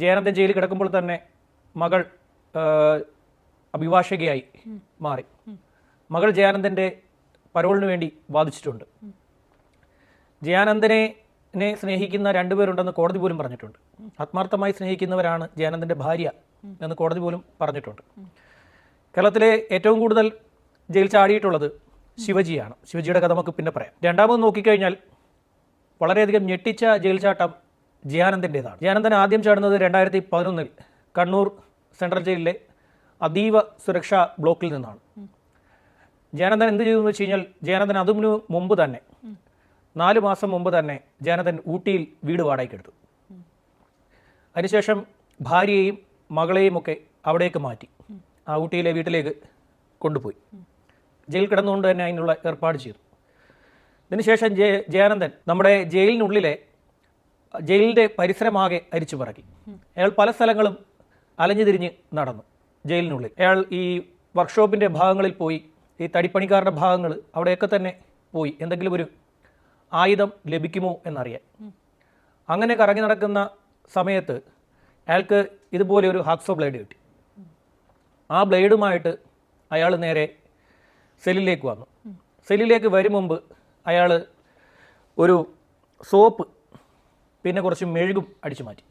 ജയാനന്ദൻ ജയിലിൽ കിടക്കുമ്പോൾ തന്നെ മകൾ അഭിഭാഷകയായി മാറി. മകൾ ജയാനന്ദൻ്റെ പരോളിന് വേണ്ടി വാദിച്ചിട്ടുണ്ട്. ജയാനന്ദനെ സ്നേഹിക്കുന്ന രണ്ടുപേരുണ്ടെന്ന് കോടതി പോലും പറഞ്ഞിട്ടുണ്ട്. ആത്മാർത്ഥമായി സ്നേഹിക്കുന്നവരാണ് ജയാനന്ദൻ്റെ ഭാര്യ എന്ന് കോടതി പോലും പറഞ്ഞിട്ടുണ്ട്. കേരളത്തിലെ ഏറ്റവും കൂടുതൽ ജയിൽ ചാടിയിട്ടുള്ളത് ശിവജിയാണ്. ശിവജിയുടെ കഥ നമുക്ക് പിന്നെ പറയാം. രണ്ടാമത് നോക്കിക്കഴിഞ്ഞാൽ വളരെയധികം ഞെട്ടിച്ച ജയിൽ ചാട്ടം ജയാനന്ദൻ്റേതാണ്. ജയാനന്ദൻ ആദ്യം ചാടുന്നത് 2011 കണ്ണൂർ സെൻട്രൽ ജയിലിലെ അതീവ സുരക്ഷാ ബ്ലോക്കിൽ നിന്നാണ്. ജയാനന്ദൻ എന്ത് ചെയ്തു എന്ന് വെച്ച് കഴിഞ്ഞാൽ, ജയാനന്ദൻ അതിനു മുമ്പ് തന്നെ 4 മാസം മുമ്പ് തന്നെ ജയാനന്ദൻ ഊട്ടിയിൽ വീട് വാടകയ്ക്കെടുത്തു. അതിനുശേഷം ഭാര്യയെയും മകളെയും ഒക്കെ അവിടേക്ക് മാറ്റി ആ ഊട്ടിയിലെ വീട്ടിലേക്ക് കൊണ്ടുപോയി. ജയിൽ കിടന്നുകൊണ്ട് തന്നെ അതിനുള്ള ഏർപ്പാട് ചെയ്തു. ഇതിനുശേഷം ജയാനന്ദൻ നമ്മുടെ ജയിലിൻ്റെ പരിസരമാകെ അരിച്ചു പറക്കി. അയാൾ പല സ്ഥലങ്ങളും അലഞ്ഞു തിരിഞ്ഞ് നടന്നു ജയിലിനുള്ളിൽ. അയാൾ ഈ വർക്ക്ഷോപ്പിൻ്റെ ഭാഗങ്ങളിൽ പോയി, ഈ തടിപ്പണിക്കാരുടെ ഭാഗങ്ങൾ അവിടെയൊക്കെ തന്നെ പോയി എന്തെങ്കിലും ഒരു ആയുധം ലഭിക്കുമോ എന്നറിയാൻ. അങ്ങനെ കറങ്ങി നടക്കുന്ന സമയത്ത് അയാൾക്ക് ഇതുപോലെ ഒരു ഹാക്സോ ബ്ലേഡ് കിട്ടി. ആ ബ്ലേഡുമായിട്ട് അയാൾ നേരെ സെല്ലിലേക്ക് വന്നു. സെല്ലിലേക്ക് വരും മുമ്പ് അയാൾ ഒരു സോപ്പ് പിന്നെ കുറച്ച് മെഴുകും അടിച്ചു മാറ്റി.